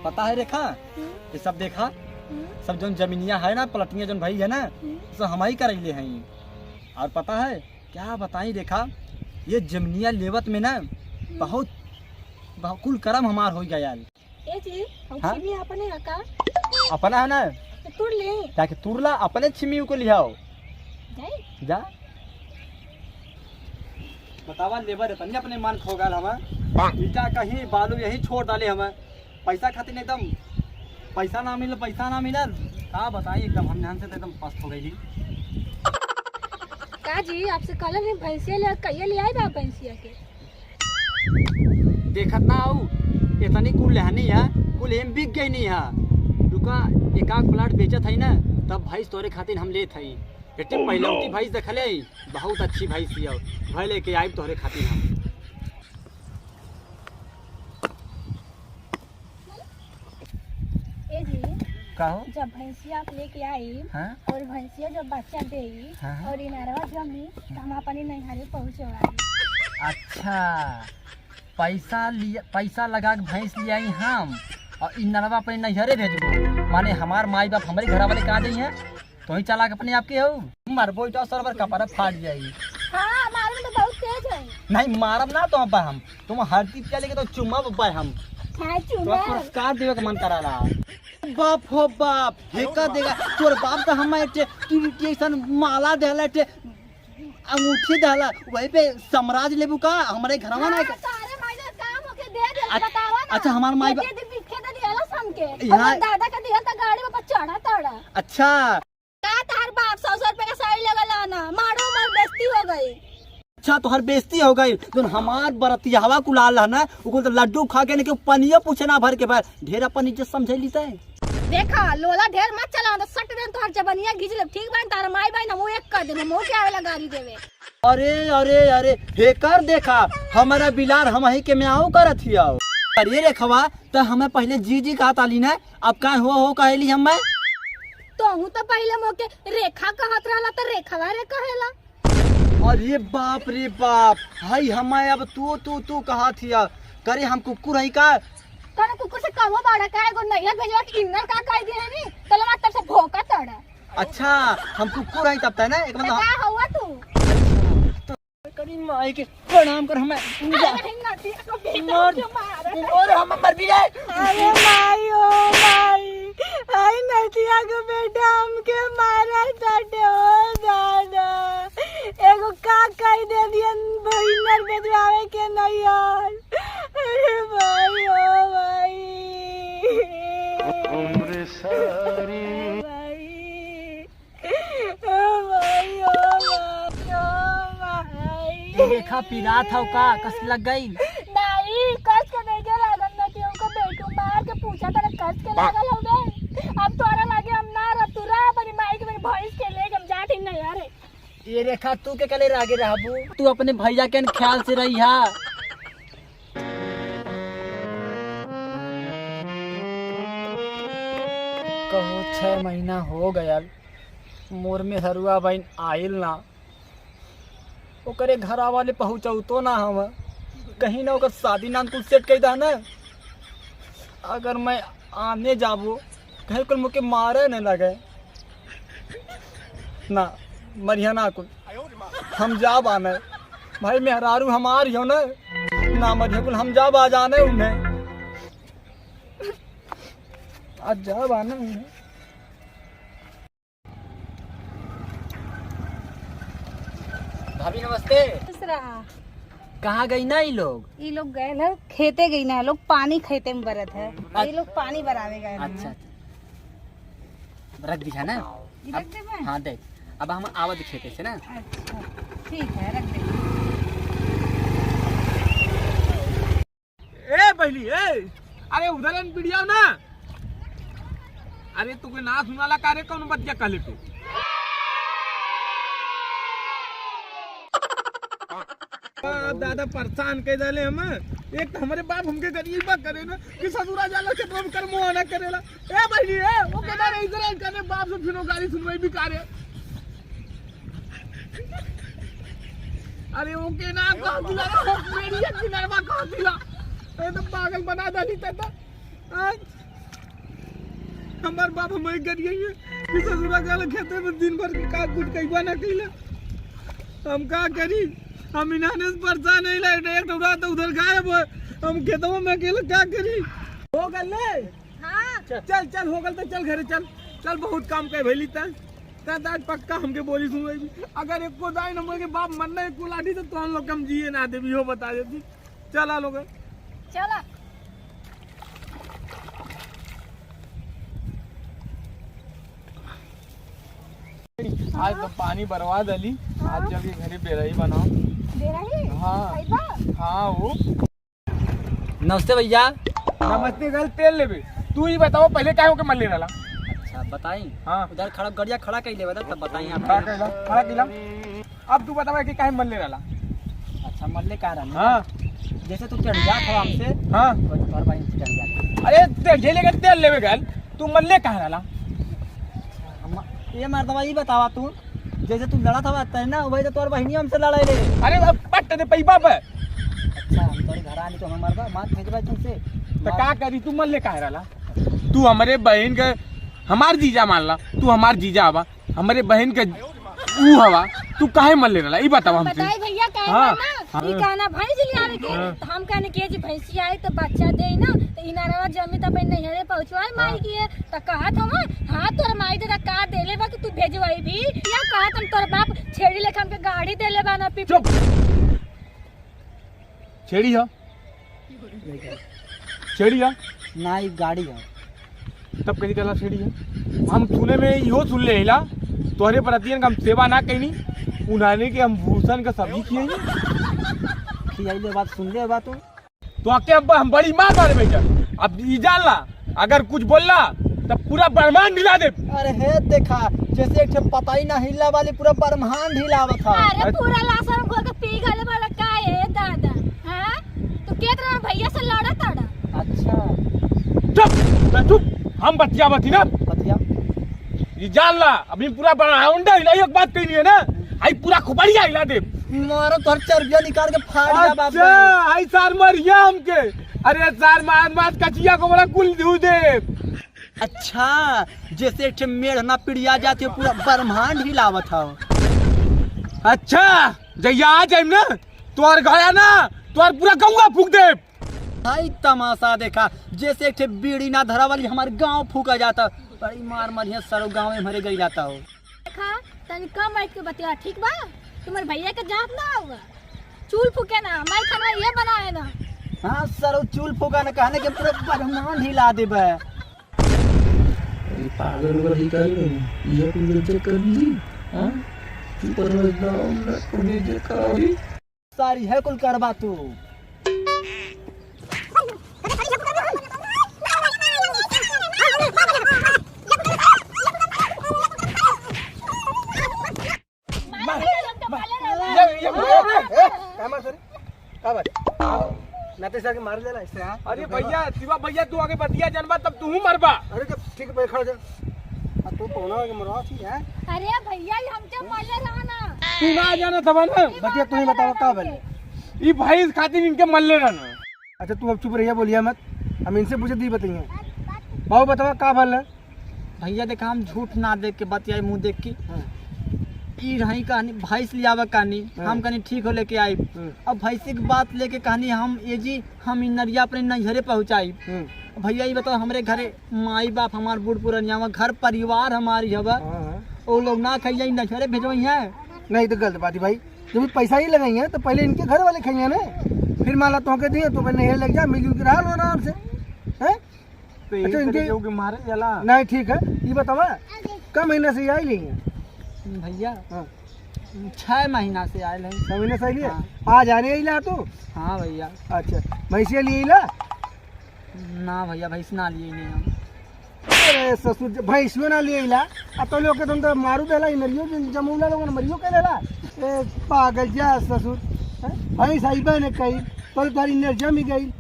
पता है रेखा, ये सब देखा, सब जो जमीनिया है ना, पलटिया जो भाई है ना, सब हम ही करैले हैं। और पता है क्या बताई रेखा, ये जमीनिया लेवत में ना बहुत कुल करम हमार हो गया। ए जी हम हाँ? छिमी अपने का अपना है ना, तो तुर ले ताकि तुरला अपने छिमी को लियाओ जाई। जा। बतावा लेबर है अपने मन खो गया, हम ईटा कहीं बालू यही छोड़ डाले, हम पैसा खातिर एकदम पैसा ना मिलल का बताई, एकदम हम ध्यान से तो एकदम पस्त हो गई। का जी आपसे कल में भैंसिया ले कहिए ले आए बा भैंसिया के देखत ना आऊ इतनी कुल लहनी है, कुल एम बिक गई नहीं है। रुका एक आग प्लाट बेचत है ना, तब भैंस तोरे खातिर हम लेत हई। बेटे पहलौती भैंस देखले, बहुत अच्छी भैंस हियो, भय लेके आइब तोहरे खातिर हम। ए जी कहो जब भैंसिया आप लेके आई हाँ? और भैंसिया जब बच्चा देगी हाँ? और इनारवा जमी तो हम अपने नैहरे पहुँचे। अच्छा पैसा लगा के भैंस ले आई हम, और इन नरवा अपने नैहरे भेजबो, माने हमार माई बाप हमारे घर वाले कहाँ जाई है, तो ही चला के अपने आपके हो मारबो इटा सरवर कपड़ा फाट जाई। हाँ हमारे में तो बहुत तेज है। नहीं मारब ना तो हम, तुम हर चीज के लेके तो चुम्मा बब्बा हम हाँ तो चुमा पुरस्कार देवे के मन करा रहा। बाप हो बाप हेका देगा तोर बाप तो हम ऐसन माला देला अंगूठी देला, वही पे समराज लेबू का हमारे घरवा ना। सारे मायने काम होके दे दे बतावा ना। अच्छा हमार माई दे बिखे दे दियाला समके यहाँ- और दादा का दिया था गाड़ी में चढ़ा तड़ा अच्छा का तार बाप 100 रुपए का साड़ी लगला ना मारो मार बेइज्जती हो गई। अच्छा तो हर बेइज्जती हो गई, तो हमार बरतियावा कुलाल है ना, उको तो लड्डू खा के नहीं पनिया पूछे ना भर के बाद ढेर अपन इज्जत समझे लीता है। देखा लोला ढेर मत चला तो सट देन तोहर जबनिया घिच ले ठीक बन तार माई भाई नमो एक कर दे मो के आवेला गाड़ी देवे। अरे अरे अरे हेकर देखा हमारा बिलार हम ही के म्याऊ करत हियाओ। अरे रेखवा तो हमें पहले जी जी कहा ताली ना, अब का हो कहली हम तो हूं तो पहले मोके रेखा कहत रहला तो रेखावा रे कहेला। अरे बाप रे बाप, हाय हमें अब तू कहा थिया करे हम कुकुर है का कने कुकुर से कमो बाड़ा का एगो नैया भेजवा के इन्नर का कह दे नी तले मत तब से भोका तड़ा। अच्छा हम कुकुर है तब तक ना एक मतलब का हुआ तू करी माई के प्रणाम कर हमें पूजा और हम मर भी जाए। अरे माई ओ माई आई नदिया के बेटा हमके मारा ताटे ओ दादा एगो का कह दे दियन भइनर भेजवावे के नहीं यार। अरे भाई ओ भाई उम्र सारी भाई ओ भाई ओ भाई रेखा पीरा था का कस लग गई नहीं कस के नहीं गेला गन्ना के उनको बेटू मार के पूछा तने कस के लागल हो गए। अब तोरा लागे हम ना रतुरा बड़ी माई के मेरी भैंस के ले हम जाट ही नहीं यार। ये रेखा तू के कले आगे रहबू, तू अपने भैया के ख्याल से रही हा। कहो 6 महीना हो गया मोर में हरुआ बहन आयल ना, ओकरे घर वाले पहुँचौ तो ना हम कहीं ना ओकर शादी नाम कुछ सेट कर दा ना। अगर मैं आने जाबू कहीं कुल मुके मारे न लगे ना मरिया ना कुल हम जा बाने भाई मेहरारू हमारी हो ना मरिया कुल हम जा बा जाने उन्हें आज जा बाने उन्हें। भाभी नमस्ते। दूसरा कहाँ गई ना ये लोग गए ना खेते गई ना लोग पानी खेते में बरत है ये लोग पानी बरावे गए। अच्छा रख दिखा ना रख दे। हाँ देख अब हम आवत खेते से ना। अच्छा ठीक है रख दे। ए पहली ए अरे उधर वीडियो ना, अरे तू ना सुनाला कार्य कौन बतिया कहले पे दादा परेशान कह दले हम। एक तो हमारे बाप हमके गरीबा करे ना कि ससुरा जाला के तुम कर मोह ना करेला। ए बहनी ए वो कहता रे इधर करने बाप से फिनो गाड़ी सुनवाई भी करे। अरे वो के ना कह दिला मेरी एक किनारा कह दिला, ए तो पागल बना दली तता। हमार बाप हमें करिए कि ससुरा गाल खेते में दिन भर का कुछ कईबा ना कइला। हम का करी, हम इनाने से परेशान नहीं ला, एक टुकड़ा तो उधर गायब है, हम खेतों में अकेले क्या करी। हो गल ले हाँ चल चल हो गल तो चल घरे चल चल, बहुत काम कर भैली ता आज पक्का हमके बोली सुन। अगर एक को दाई नंबर के बाप मरना एक को लाठी तो हम लोग कम जिए ना देवी हो बता देती। चल आ लोग चला। आज तो पानी बर्बाद अली, आज जब ये घरे बेरही बनाओ। दे रही हाँ खाइबा? हाँ वो नमस्ते भैया। नमस्ते गल तेल लेबे। तू ही बताओ पहले क्या होके मल ले रहा। अच्छा बताई। हाँ उधर खड़ा गड़िया खड़ा कैले बता तब बताई आप। खड़ा कैला खड़ा कैला। अब तू बतावा कि काहे मल ले रहा। अच्छा मल्ले का रहा। हाँ जैसे तू चढ़ जा था हमसे हाँ वही पर भाई चढ़ जा। अरे तेल लेके तेल लेवे गल, तू मल्ले कहाँ रहा। ये मर्दवा ये बतावा तू, जैसे तू लड़ा था बात ना वही तो तोर बहनी हमसे लड़ाई ले। अरे अब पट्ट दे पैबा पे। अच्छा हम तोरे घर आने तो हम मर्दा मार भेजबा तुमसे। तो का करी, तू मल्ले कहाँ रहा। तू हमारे बहन के हमार जीजा मान ला, तू हमार जीजा हवा, हमारे बहन के ऊ हवा, तू काहे मल्ले रहा ई बतावा हमसे। बताई भैया काहे हाँ, ना ई गाना भैंस ले आवे के हाँ। तो हम कहने के जी भैंसी आई तो बच्चा दे ना तो इनारवा जमी त पहले नहरे पहुंचवाई माई की त कहत हम हां तोर माई दे का देले बा कि तू भेजवाई भी या कहत हम तोर बाप छेड़ी लेखा हमके गाड़ी देले बा ना चुप छेड़ी है छेड़ी है ना ये गाड़ी है। तब कहीं चला छेड़ी है। हम सुने में इहो सुन ले हिला तोहरे प्रतियन हम सेवा ना कईनी, उन्हाने के हम भूषण का सब्जी खियाई खियाइले बात सुन ले बात तू। तो आके अब हम बड़ी मार मारे बेटा। अब ये जान ला अगर कुछ बोलला तब पूरा ब्रह्मांड हिला दे। अरे हे देखा जैसे एक पता ही ना हिला वाली पूरा ब्रह्मांड हिलावत था। अरे पूरा लाशा खोल के पी गले वाला का है दादा। हां तो केतना भैया से लड़ा तड़ा। अच्छा चुप चुप, हम बतिया बती ना बतिया। ये जान ला अभी पूरा ब्रह्मांड हिला। एक बात कही है ना, आई पूरा खुपड़िया हिला दे। मारो तोर चर्बिया निकाल के फाड़ दिया बाप रे। अच्छा आई सार मरिया हमके। अरे सार मार मार कचिया को बड़ा कुल धू दे। अच्छा जैसे एक मेढ़ ना पिड़िया जाती है पूरा ब्रह्मांड हिलावत था। अच्छा जैया आ जाए ना तोर घर ना तोर पूरा गौवा फूक दे। भाई तमाशा देखा जैसे एक बीड़ी ना धरा वाली हमारे गांव फूका जाता। बड़ी मार मारिया सरो गांव में मरे गई जाता हो। देखा तनी कम बैठ के बतिया ठीक बा। तुम्हारे भैया के जात ना होगा चूल फूके ना मैं खाना ये बनाए ना। हाँ सरो चूल फूका न कहने के पूरा ब्रह्मांड हिला देबे। पागल वाली कर ये कुल चेक कर ली। हां तू पर नाम ना कुल चेक करी सारी है कुल करवा तू। अरे भैया शिवा भैया तू आगे बतिया जनबा तब तू मरबा। अरे ठीक है खड़ा जा तू पौना के मरवा थी है। अरे भैया ये हमके मरले रहना। तू ना जाना तब ना बतिया तू ही बताओ का बोले। ई भाई इस खातिर इनके मल्ले रहना। अच्छा तू अब चुप रहिया बोलिया मत, हम इनसे पूछे दी बताइए। बाबू बतावा का भल है। भैया देखा हम झूठ ना देख के बतियाई मुंह देख के ई रही कहानी भैंस लियावा कहानी हम कहानी ठीक हो लेके आई। अब भैंसी की बात लेके कहानी हम ये जी हम इन नरिया अपने नैहरे पहुँचाई। भैया ये बताओ हमारे घरे माई बाप हमार बूढ़ पुरानिया घर परिवार हमारी हवा वो लोग ना खाइए नैहरे भेजवाई है। नहीं तो गलत बात है भाई, जब पैसा ही लगाई है तो पहले इनके घर वाले खाइए ना, फिर माला तो के दिए तो पहले नहर लग जा मिलजुल के रहा लो आराम से है। अच्छा इनके मारे जला नहीं ठीक है। ये बतावा कम महीना से आई नहीं है भैया हाँ 6 महीना से आए हैं। 6 महीने से आई है। हाँ। आज आने आई ला तू। हाँ भैया। अच्छा भैंसिया लिए ला ना भैया भैंस ना लिए नहीं हम। अरे ससुर भैंसियो ना लिए ला अब तो लोग तुम तो मारू देला नरियो जमूला लोग मरियो के लेला। ए पागल जा ससुर भैंस आई बने कई पर तारी नर जमी गई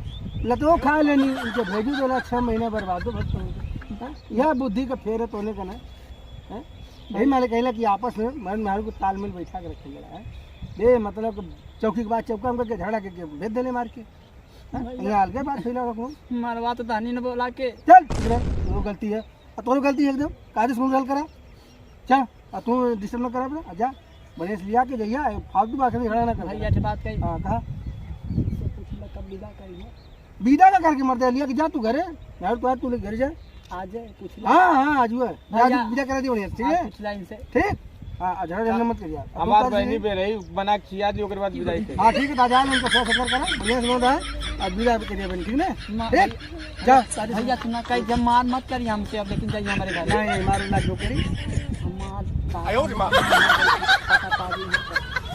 लतो खा लेनी उनके भेजू देला 6 महीने बर्बादो भक्त। यह बुद्धि का फेर तोने का ना है। यही मैंने कहला कि आपस में मन मारू को तालमेल बैठा के रखे गया है। ये मतलब चौकी के बाद चौका में करके झगड़ा के भेज देने मार के यहाँ अलगे बात फैला रखो। मरवा तो धानी ने बोला के चल वो गलती है अब तो गलती है एकदम काहे स्कूल गल करा चल अब तू डिस्टर्ब न करा अपना जा बने से लिया के जइया फालतू बात नहीं खड़ा ना कर भैया से बात कही हां कहा इससे पूछला कब विदा करी है विदा का करके मर दे लिया कि जा तू घरे यार तू ले घर जा आज पूछला हाँ आज हुआ भैया, विदा करा दी बढ़िया ठीक है पूछला इनसे ठीक हाँ झगड़ा झगड़ा मत कर यार हमार बहनी पे रही बना खिया दी ओकर बाद विदाई कर हाँ ठीक है ताजा उनको सफर करा बढ़िया से बोल है अब विदा करिए बन ठीक ना ठीक जा भैया तुम कहीं जब मार मत करी हमसे अब लेकिन जाइए हमारे घर नहीं मारो ना जो करी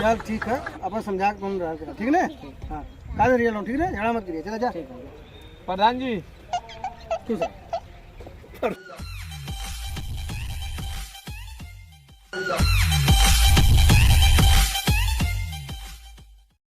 चल ठीक है अब समझा के तुम रहा करा ठीक ना हाँ काले रियल ठीक है झगड़ा मत करिए चला जा प्रधान जी तू सर